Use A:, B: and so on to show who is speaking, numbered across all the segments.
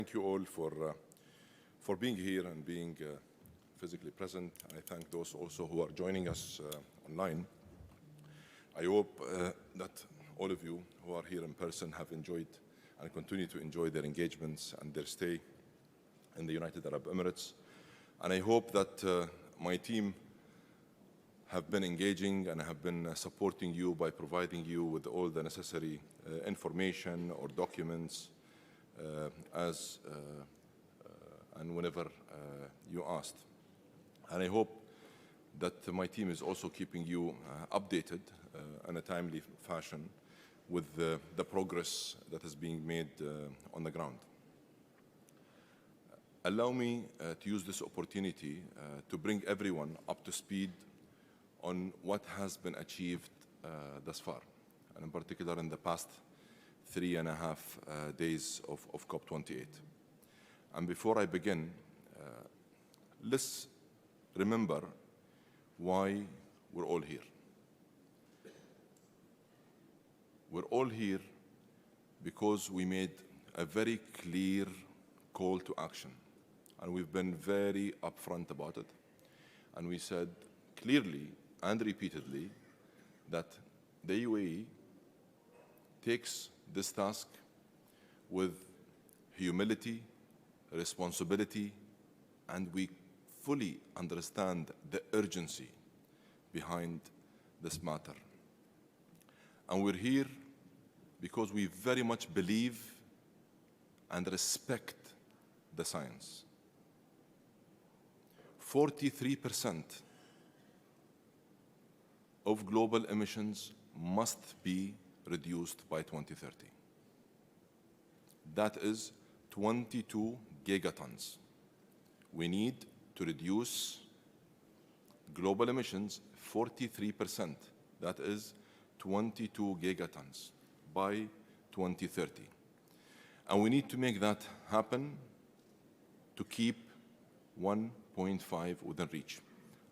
A: Thank you all for being here and being physically present. I thank those also who are joining us online. I hope that all of you who are here in person have enjoyed and continue to enjoy their engagements and their stay in the United Arab Emirates. And I hope that my team have been engaging and have been supporting you by providing you with all the necessary information or documents as and whenever you asked. And I hope that my team is also keeping you updated in a timely fashion with the progress that is being made on the ground. Allow me to use this opportunity to bring everyone up to speed on what has been achieved thus far, and in particular in the past 3.5 days of COP28. And before I begin, let's remember why we're all here. We're all here because we made a very clear call to action, and we've been very upfront about it. And we said clearly and repeatedly that the UAE takes this task with humility, responsibility, and we fully understand the urgency behind this matter. And we're here because we very much believe and respect the science. 43% of global emissions must be reduced by 2030. That is 22 gigatons. We need to reduce global emissions 43%. That is 22 gigatons by 2030. And we need to make that happen to keep 1.5 within reach.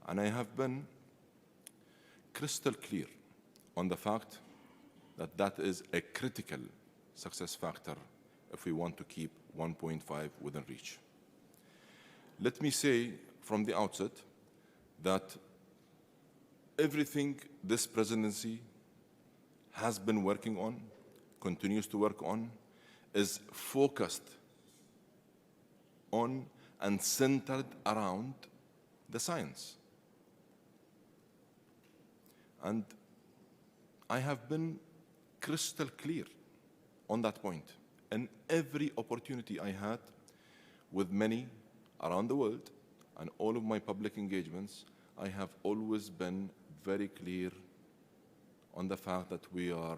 A: And I have been crystal clear on the fact that that is a critical success factor if we want to keep 1.5 within reach. Let me say from the outset that everything this presidency has been working on, continues to work on, is focused on and centered around the science. And I have been crystal clear on that point. And every opportunity I had with many around the world and all of my public engagements, I have always been very clear on the fact that we are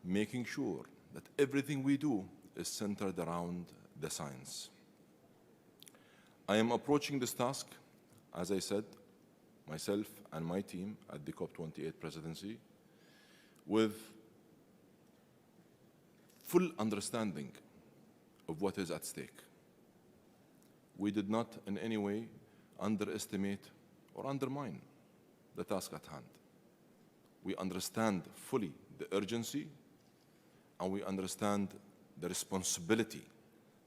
A: making sure that everything we do is centered around the science. I am approaching this task, as I said, myself and my team at the COP28 presidency, with full understanding of what is at stake. We did not in any way underestimate or undermine the task at hand. We understand fully the urgency, and we understand the responsibility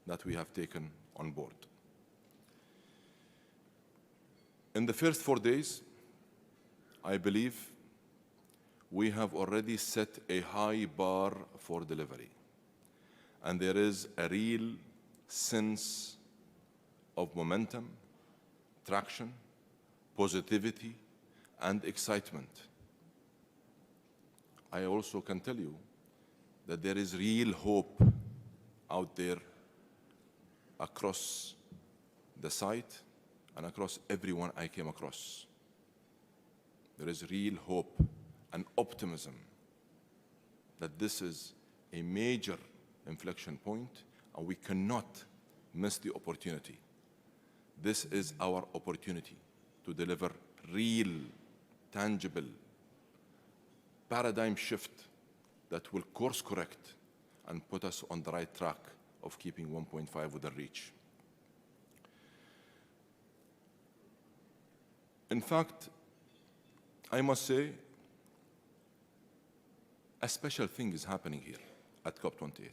A: that we have taken on board. In the first 4 days, I believe we have already set a high bar for delivery. And there is a real sense of momentum, traction, positivity, and excitement. I also can tell you that there is real hope out there across the site and across everyone I came across. There is real hope and optimism that this is a major inflection point, and we cannot miss the opportunity. This is our opportunity to deliver real, tangible paradigm shift that will course correct and put us on the right track of keeping 1.5 within reach. In fact, I must say, a special thing is happening here at COP28.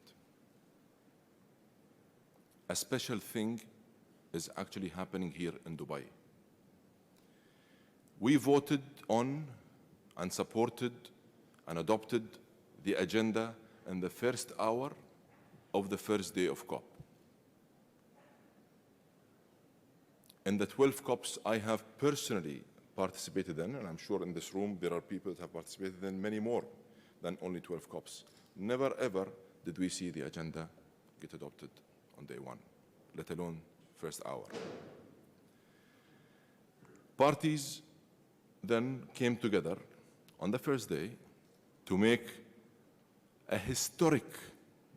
A: a special thing is actually happening here in Dubai. We voted on and supported and adopted the agenda in the first hour of the first day of COP. In the 12 COPs I have personally participated in, and I'm sure in this room there are people that have participated in many more than only 12 COPs. Never ever did we see the agenda get adopted on day one, let alone first hour. Parties then came together on the first day to make a historic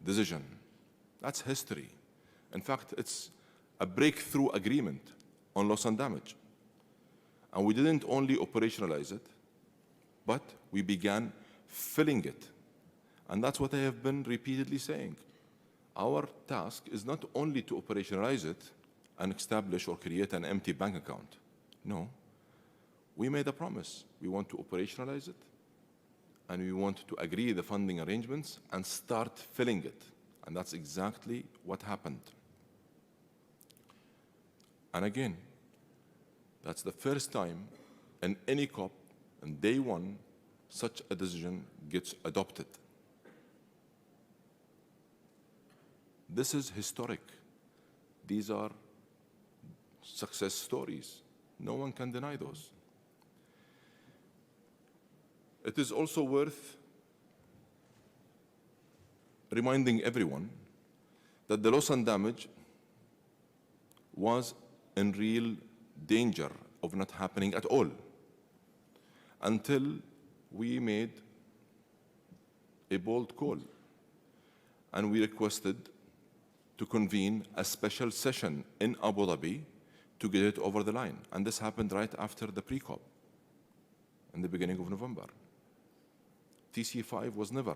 A: decision. That's history. In fact, it's a breakthrough agreement on loss and damage. And we didn't only operationalize it, but we began filling it. And that's what I have been repeatedly saying. Our task is not only to operationalize it and establish or create an empty bank account. No, we made a promise. We want to operationalize it, and we want to agree the funding arrangements and start filling it. And that's exactly what happened. And again, that's the first time in any COP, on day one, such a decision gets adopted. This is historic. These are success stories. No one can deny those. It is also worth reminding everyone that the loss and damage was in real danger of not happening at all until we made a bold call and we requested to convene a special session in Abu Dhabi to get it over the line. And this happened right after the pre-COP in the beginning of November. TC5 was never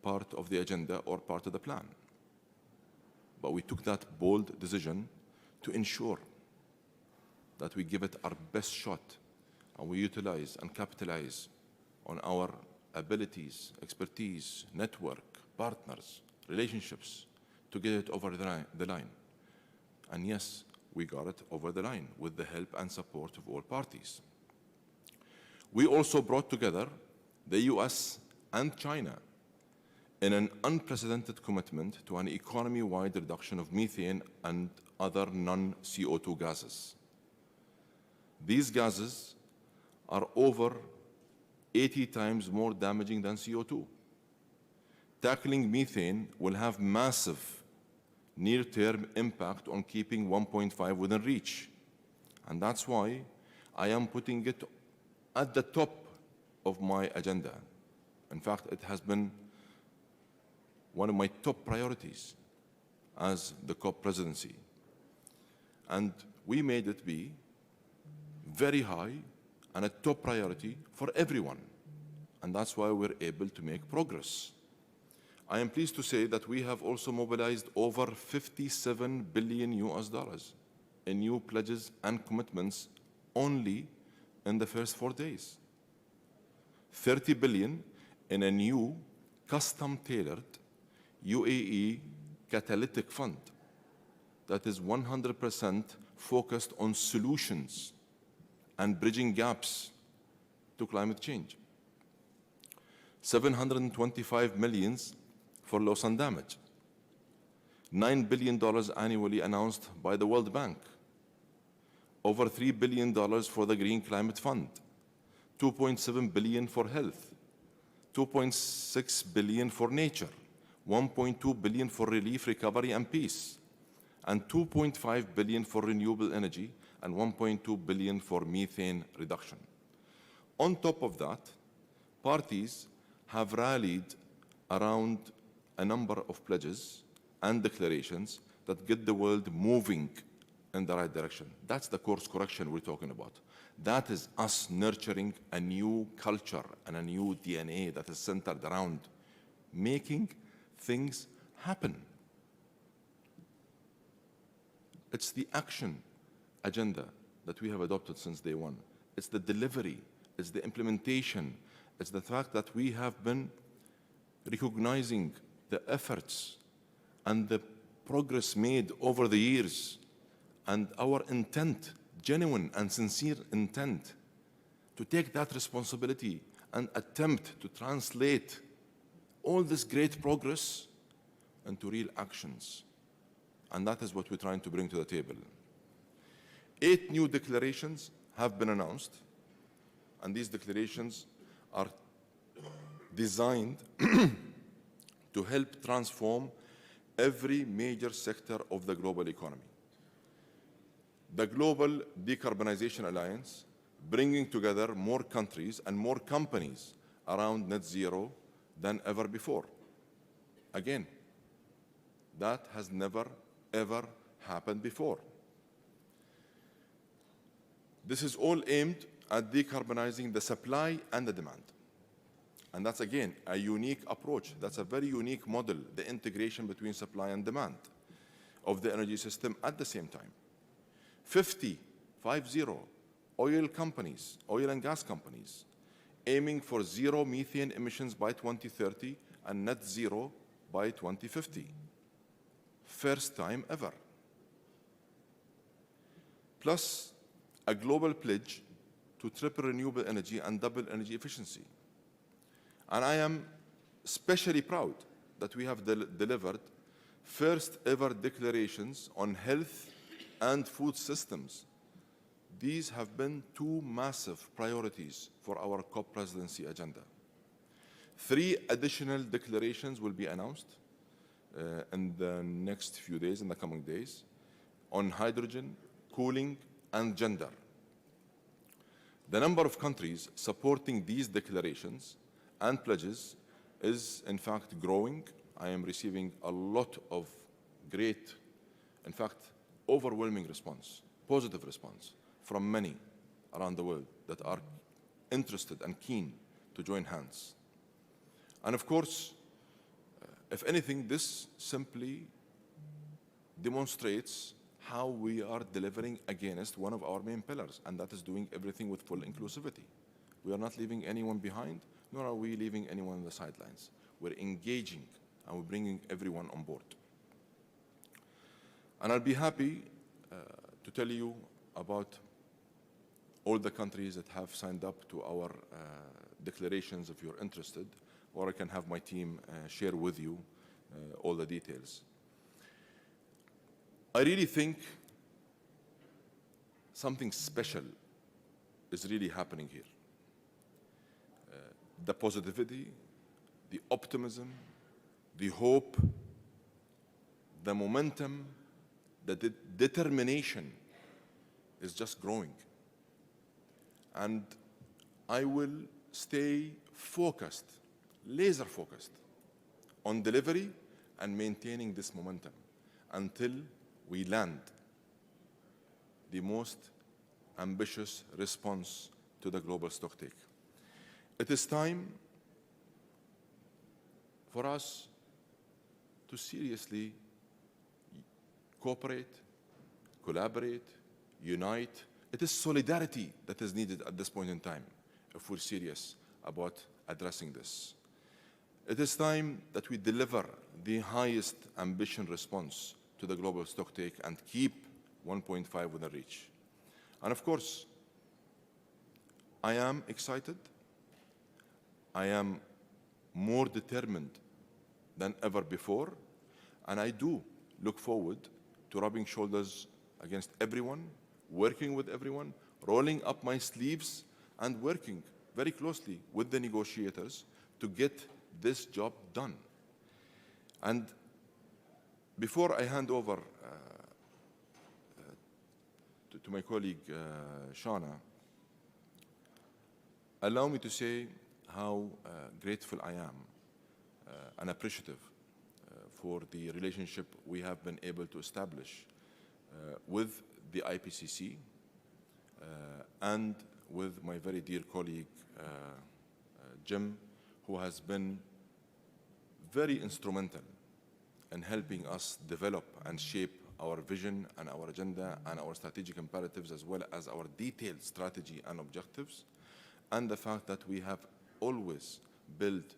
A: part of the agenda or part of the plan. But we took that bold decision to ensure that we give it our best shot and we utilize and capitalize on our abilities, expertise, network, partners, relationships to get it over the line. And yes, we got it over the line with the help and support of all parties. We also brought together the US and China in an unprecedented commitment to an economy-wide reduction of methane and other non-CO2 gases. These gases are over 80 times more damaging than CO2. Tackling methane will have massive near-term impact on keeping 1.5 within reach. And that's why I am putting it at the top of my agenda. In fact, it has been one of my top priorities as the COP presidency. And we made it be very high and a top priority for everyone. And that's why we're able to make progress. I am pleased to say that we have also mobilized over $57 billion in new pledges and commitments only in the first 4 days. 30 billion in a new custom-tailored UAE catalytic fund that is 100% focused on solutions and bridging gaps to climate change. 725 million for loss and damage. $9 billion annually announced by the World Bank. Over $3 billion for the Green Climate Fund. 2.7 billion for health. 2.6 billion for nature. 1.2 billion for relief, recovery, and peace. And 2.5 billion for renewable energy and 1.2 billion for methane reduction. On top of that, parties have rallied around a number of pledges and declarations that get the world moving in the right direction. That's the course correction we're talking about. That is us nurturing a new culture and a new DNA that is centered around making things happen. It's the action agenda that we have adopted since day one. It's the delivery, it's the implementation, it's the fact that we have been recognizing the efforts and the progress made over the years and our intent, genuine and sincere intent, to take that responsibility and attempt to translate all this great progress into real actions. And that is what we're trying to bring to the table. 8 new declarations have been announced, and these declarations are designed to help transform every major sector of the global economy. The Global Decarbonization Alliance, bringing together more countries and more companies around net zero than ever before. Again, that has never, ever happened before. This is all aimed at decarbonizing the supply and the demand. And that's, again, a unique approach. That's a very unique model, the integration between supply and demand of the energy system at the same time. 50 oil companies, oil and gas companies, aiming for 0 methane emissions by 2030 and net zero by 2050. First time ever. Plus, a global pledge to triple renewable energy and double energy efficiency. And I am especially proud that we have delivered first ever declarations on health and food systems. These have been 2 massive priorities for our COP presidency agenda. 3 additional declarations will be announced in the next few days, in the coming days, on hydrogen, cooling, and gender. The number of countries supporting these declarations and pledges is, in fact, growing. I am receiving a lot of great, in fact, overwhelming response, positive response from many around the world that are interested and keen to join hands. And of course, if anything, this simply demonstrates how we are delivering against one of our main pillars, and that is doing everything with full inclusivity. We are not leaving anyone behind, nor are we leaving anyone on the sidelines. We're engaging and we're bringing everyone on board. And I'll be happy to tell you about all the countries that have signed up to our declarations if you're interested, or I can have my team share with you all the details. I really think something special is really happening here. The positivity, the optimism, the hope, the momentum, the determination is just growing. And I will stay focused, laser focused, on delivery and maintaining this momentum until we land the most ambitious response to the global stocktake. It is time for us to seriously cooperate, collaborate, unite. It is solidarity that is needed at this point in time if we're serious about addressing this. It is time that we deliver the highest ambition response to the global stocktake and keep 1.5 within reach. And of course, I am excited. I am more determined than ever before, and I do look forward to rubbing shoulders against everyone, working with everyone, rolling up my sleeves, and working very closely with the negotiators to get this job done. And before I hand over to my colleague Shauna, allow me to say how grateful I am and appreciative for the relationship we have been able to establish with the IPCC and with my very dear colleague Jim, who has been very instrumental in helping us develop and shape our vision and our agenda and our strategic imperatives, as well as our detailed strategy and objectives, and the fact that we have always built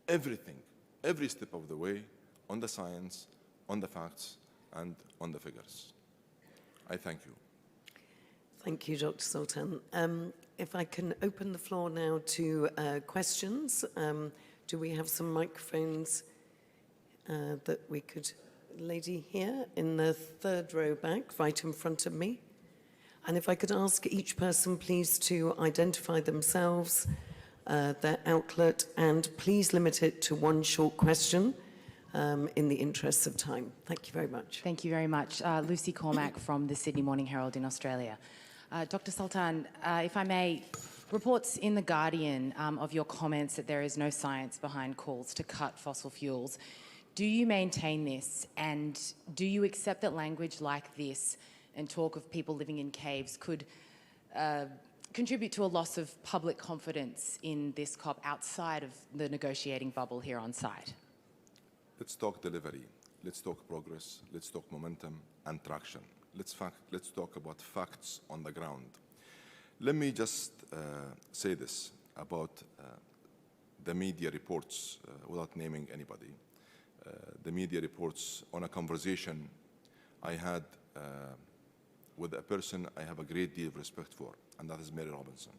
A: everything, every step of the way, on the science, on the facts, and on the figures. I thank you.
B: Thank you, Dr. Sultan. If I can open the floor now to questions. Do we have some microphones that we could... Lady here in the third row back, right in front of me. And if I could ask each person, please, to identify themselves, their outlet, and please limit it to one short question in the interests of time. Thank you very much.
C: Thank you very much. Lucy Cormack from the Sydney Morning Herald in Australia. Dr. Sultan, if I may, reports in The Guardian of your comments that there is no science behind calls to cut fossil fuels. Do you maintain this, and do you accept that language like this and talk of people living in caves could contribute to a loss of public confidence in this COP outside of the negotiating bubble here on site?
A: Let's talk delivery. Let's talk progress. Let's talk momentum and traction. Let's talk about facts on the ground. Let me just say this about the media reports without naming anybody. The media reports on a conversation I had with a person I have a great deal of respect for, and that is Mary Robinson.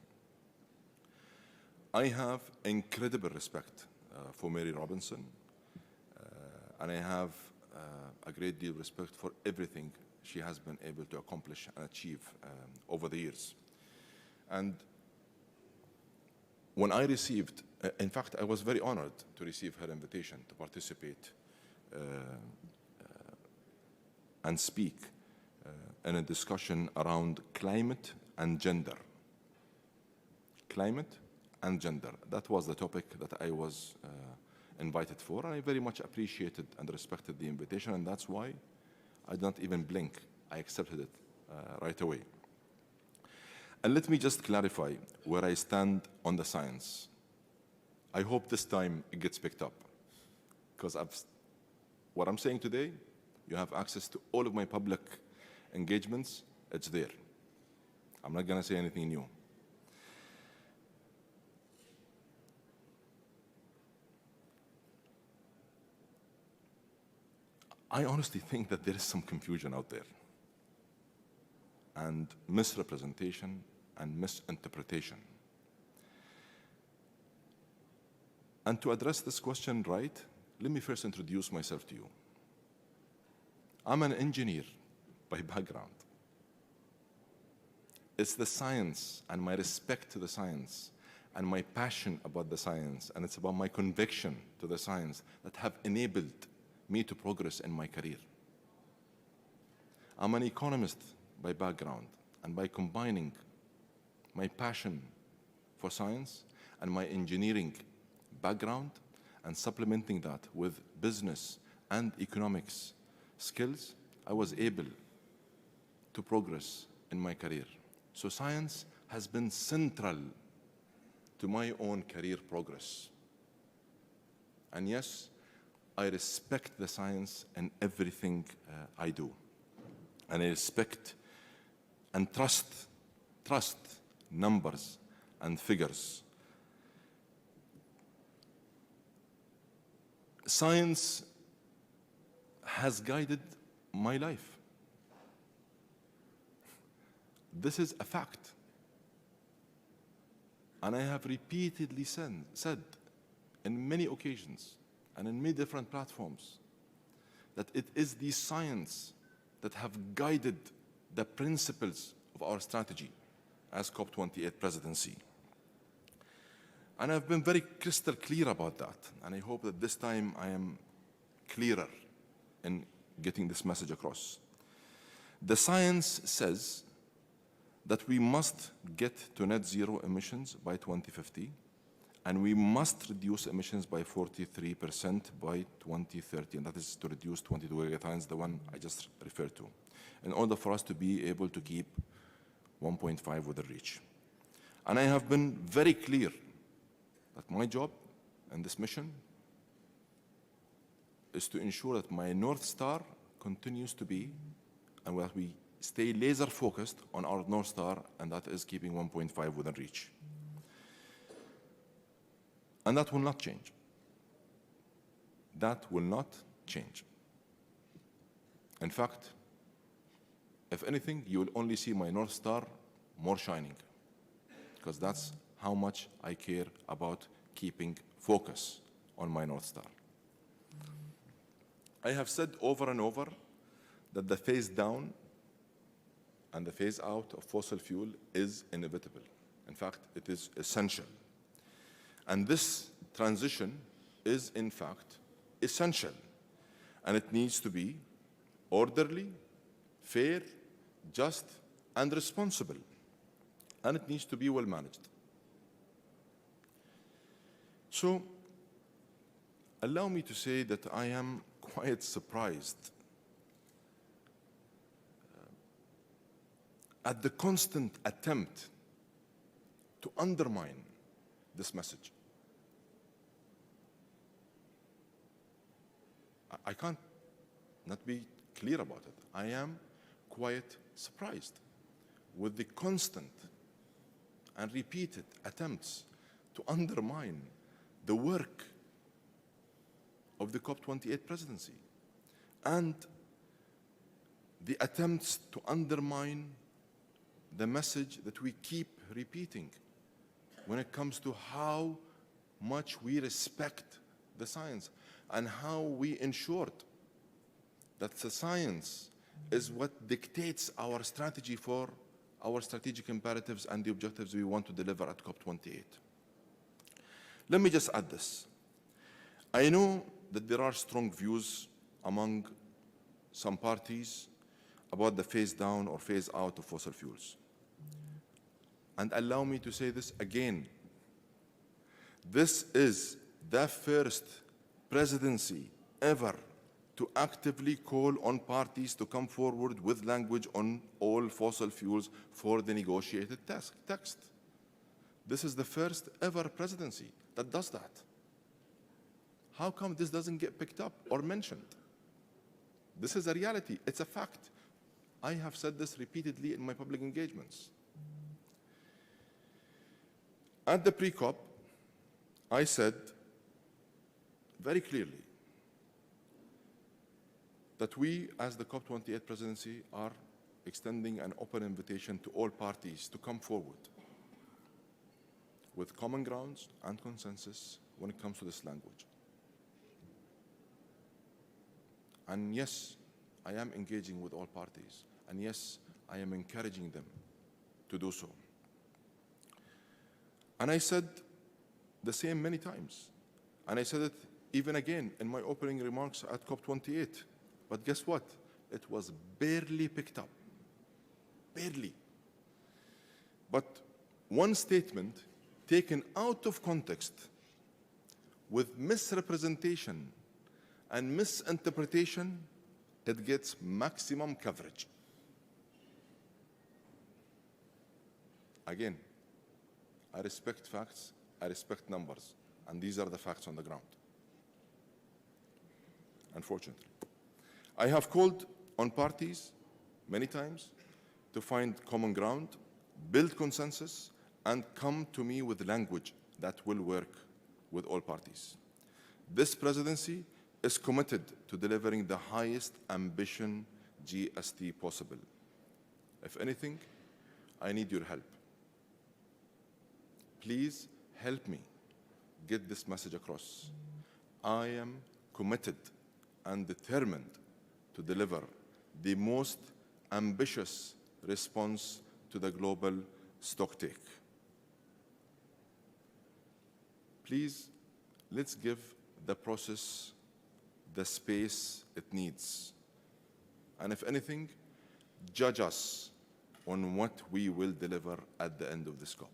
A: I have incredible respect for Mary Robinson, and I have a great deal of respect for everything she has been able to accomplish and achieve over the years. And when I received, in fact, I was very honored to receive her invitation to participate and speak in a discussion around climate and gender. Climate and gender. That was the topic that I was invited for, and I very much appreciated and respected the invitation, and that's why I did not even blink. I accepted it right away. And let me just clarify where I stand on the science. I hope this time it gets picked up, because what I'm saying today, you have access to all of my public engagements. It's there. I'm not going to say anything new. I honestly think that there is some confusion out there, and misrepresentation and misinterpretation. And to address this question right, let me first introduce myself to you. I'm an engineer by background. It's the science and my respect to the science and my passion about the science, and it's about my conviction to the science that have enabled me to progress in my career. I'm an economist by background, and by combining my passion for science and my engineering background and supplementing that with business and economics skills, I was able to progress in my career. So science has been central to my own career progress. And yes, I respect the science in everything I do. And I respect and trust numbers and figures. Science has guided my life. This is a fact. And I have repeatedly said in many occasions and in many different platforms that it is the science that have guided the principles of our strategy as COP28 presidency. And I've been very crystal clear about that, and I hope that this time I am clearer in getting this message across. The science says that we must get to net zero emissions by 2050, and we must reduce emissions by 43% by 2030, and that is to reduce 22 gigatons, the one I just referred to, in order for us to be able to keep 1.5 within reach. And I have been very clear that my job in this mission is to ensure that my North Star continues to be, and that we stay laser focused on our North Star, and that is keeping 1.5 within reach. And that will not change. That will not change. In fact, if anything, you will only see my North Star more shining, because that's how much I care about keeping focus on my North Star. I have said over and over that the phase down and the phase out of fossil fuel is inevitable. In fact, it is essential. And this transition is, in fact, essential. And it needs to be orderly, fair, just, and responsible. And it needs to be well managed. So, allow me to say that I am quite surprised at the constant attempt to undermine this message. I can't not be clear about it. I am quite surprised with the constant and repeated attempts to undermine the work of the COP28 presidency and the attempts to undermine the message that we keep repeating when it comes to how much we respect the science and how we ensured that the science is what dictates our strategy for our strategic imperatives and the objectives we want to deliver at COP28. Let me just add this. I know that there are strong views among some parties about the phase down or phase out of fossil fuels. And allow me to say this again. This is the first presidency ever to actively call on parties to come forward with language on all fossil fuels for the negotiated text. This is the first ever presidency that does that. How come this doesn't get picked up or mentioned? This is a reality. It's a fact. I have said this repeatedly in my public engagements. At the pre-COP, I said very clearly that we, as the COP28 presidency, are extending an open invitation to all parties to come forward with common grounds and consensus when it comes to this language. And yes, I am engaging with all parties. And yes, I am encouraging them to do so. And I said the same many times. And I said it even again in my opening remarks at COP28. But guess what? It was barely picked up. Barely. But one statement taken out of context with misrepresentation and misinterpretation, it gets maximum coverage. Again, I respect facts, I respect numbers, and these are the facts on the ground, unfortunately. I have called on parties many times to find common ground, build consensus, and come to me with language that will work with all parties. This presidency is committed to delivering the highest ambition GST possible. If anything, I need your help. Please help me get this message across. I am committed and determined to deliver the most ambitious response to the global stocktake. Please, let's give the process the space it needs. And if anything, judge us on what we will deliver at the end of this COP.